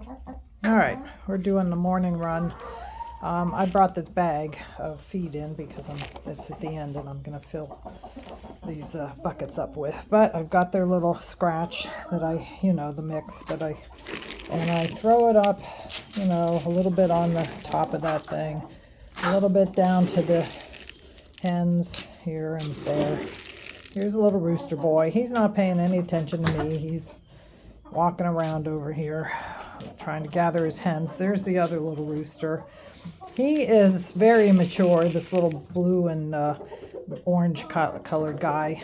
All right, we're doing the morning run. I brought this bag of feed in because it's at the end and I'm going to fill these buckets up with. But I've got their little scratch that the mix and I throw it up, a little bit on the top of that thing, a little bit down to the hens here and there. Here's a little rooster boy. He's not paying any attention to me. He's walking around over here trying to gather his hens. There's the other little rooster. He is very immature, this little blue and orange colored guy.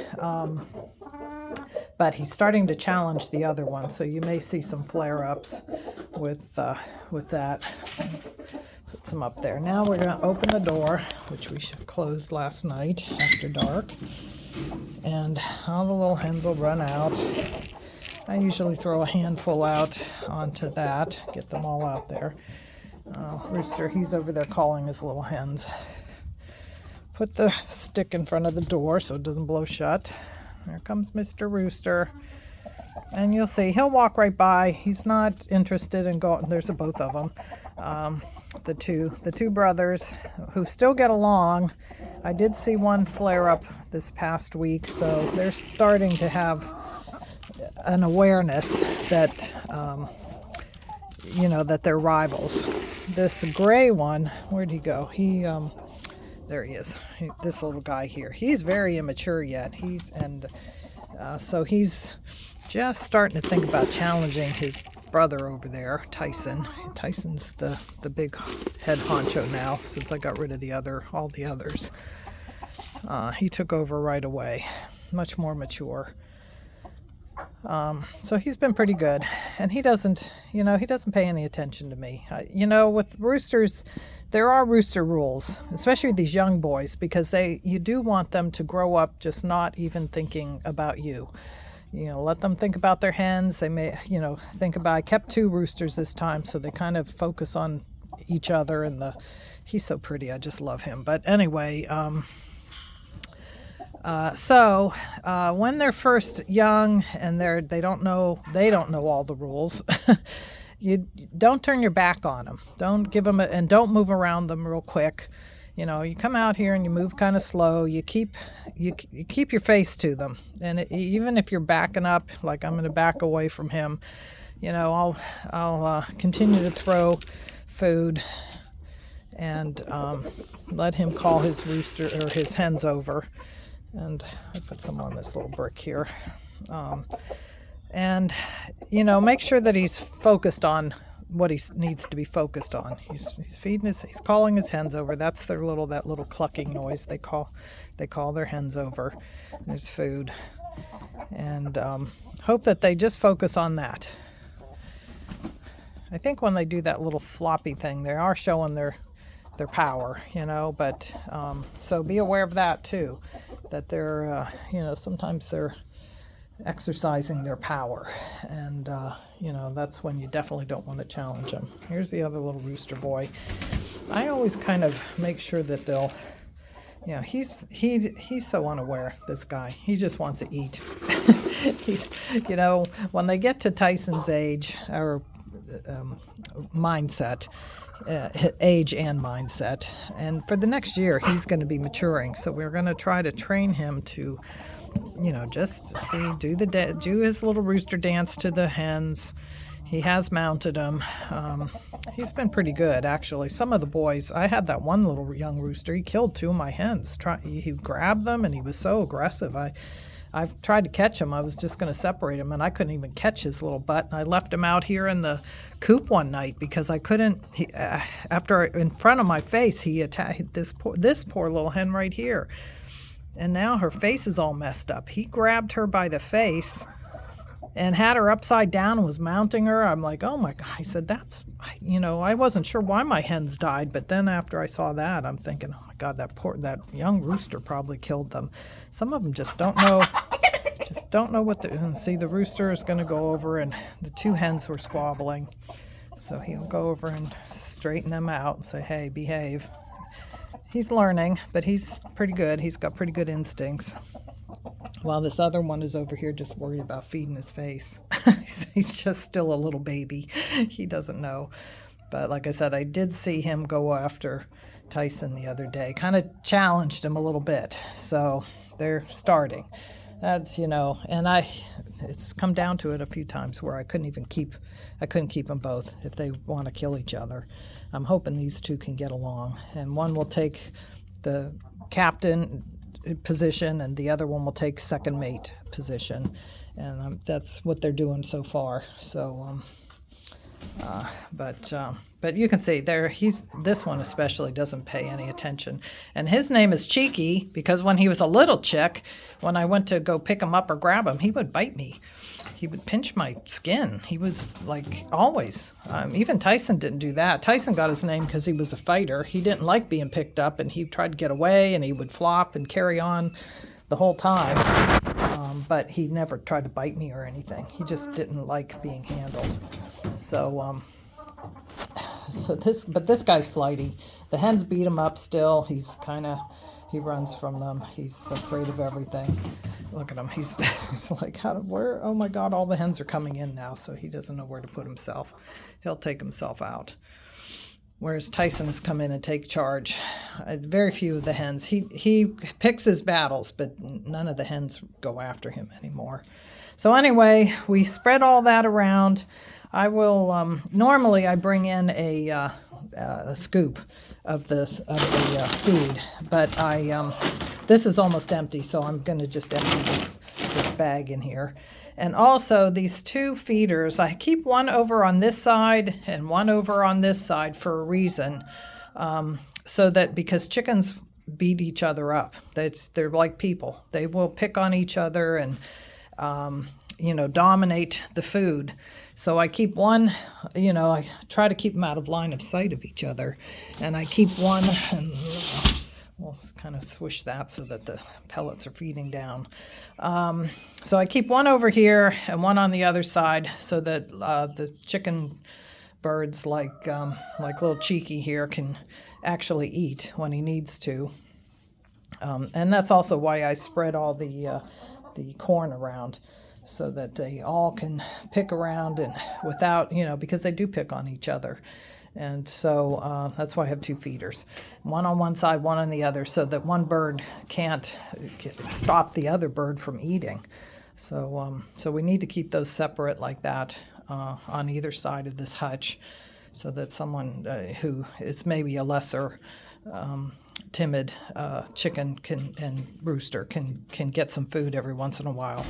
But he's starting to challenge the other one, so you may see some flare-ups with that. Put some up there. Now we're going to open the door, which we should close last night after dark. And all the little hens will run out. I usually throw a handful out onto that, get them all out there. Rooster, he's over there calling his little hens. Put the stick in front of the door so it doesn't blow shut. There comes Mr. Rooster. And you'll see, he'll walk right by. He's not interested in going. There's both of them. The two brothers who still get along. I did see one flare up this past week, so they're starting to have an awareness that, that they're rivals. This gray one, where'd he go? There he is. This little guy here. He's very immature yet. So he's just starting to think about challenging his brother over there, Tyson. Tyson's the big head honcho now, since I got rid of all the others. He took over right away. Much more mature. So he's been pretty good, and he doesn't pay any attention to me. With roosters, there are rooster rules, especially these young boys, because you do want them to grow up just not even thinking about you. Let them think about their hens. They may, think about, I kept 2 roosters this time, so they kind of focus on each other, and he's so pretty. I just love him. But anyway, when they're first young and they don't know all the rules, you don't turn your back on them. Don't give them and don't move around them real quick. You come out here and you move kind of slow. You keep your face to them, and even if you're backing up, like I'm going to back away from him, I'll continue to throw food and let him call his rooster or his hens over. And I put some on this little brick here. Make sure that he's focused on what he needs to be focused on. He's feeding he's calling his hens over. That's that little clucking noise they call their hens over. There's food. And hope that they just focus on that. I think when they do that little floppy thing, they are showing their power, but so be aware of that too, that they're sometimes they're exercising their power, and that's when you definitely don't want to challenge them. Here's the other little rooster boy. I always kind of make sure that they'll, he's so unaware, this guy. He just wants to eat. He's, when they get to Tyson's age or mindset, age and mindset, and for the next year he's going to be maturing, so we're going to try to train him to just do his little rooster dance to the hens. He has mounted them. He's been pretty good, actually. Some of the boys, I had that one little young rooster, he killed 2 of my hens. He grabbed them and he was so aggressive. I've tried to catch him. I was just going to separate him, and I couldn't even catch his little butt. And I left him out here in the coop one night because I couldn't. In front of my face, he attacked this poor little hen right here, and now her face is all messed up. He grabbed her by the face and had her upside down and was mounting her. I'm like, oh my God. I said, I wasn't sure why my hens died, but then after I saw that, I'm thinking, oh my God, that young rooster probably killed them. Some of them just don't know what and see, the rooster is going to go over, and the 2 hens were squabbling. So he'll go over and straighten them out and say, hey, behave. He's learning, but he's pretty good. He's got pretty good instincts. while this other one is over here just worried about feeding his face. He's just still a little baby. He doesn't know. But like I said, I did see him go after Tyson the other day, kind of challenged him a little bit. So they're starting. That's, and it's come down to it a few times where I couldn't keep them both if they want to kill each other. I'm hoping these two can get along, and one will take the captain position and the other one will take second mate position, and that's what they're doing so far. So but you can see this one especially doesn't pay any attention, and his name is Cheeky because when he was a little chick, when I went to go pick him up or grab him, he would bite me. He would pinch my skin. He was like always. Even Tyson didn't do that. Tyson got his name because he was a fighter. He didn't like being picked up, and he tried to get away, and he would flop and carry on the whole time. But he never tried to bite me or anything. He just didn't like being handled. But this guy's flighty. The hens beat him up still. He runs from them. He's afraid of everything. Look at him. He's like, where? Oh my God, all the hens are coming in now, so he doesn't know where to put himself. He'll take himself out. Whereas Tyson has come in and take charge. Very few of the hens. He picks his battles, but none of the hens go after him anymore. So anyway, we spread all that around. I will, normally I bring in a scoop of the feed, but this is almost empty, so I'm going to just empty this bag in here. And also these two feeders, I keep one over on this side and one over on this side for a reason, so that because chickens beat each other up. They're like people. They will pick on each other and dominate the food. So I keep one, I try to keep them out of line of sight of each other. And I keep one, and we'll kind of swish that so that the pellets are feeding down. So I keep one over here and one on the other side so that the chicken birds like little Cheeky here can actually eat when he needs to. And that's also why I spread all the corn around, so that they all can pick around and without, because they do pick on each other. And so that's why I have two feeders, one on one side, one on the other, so that one bird can't stop the other bird from eating. So we need to keep those separate like that on either side of this hutch, so that someone who is maybe a lesser timid chicken and rooster can get some food every once in a while.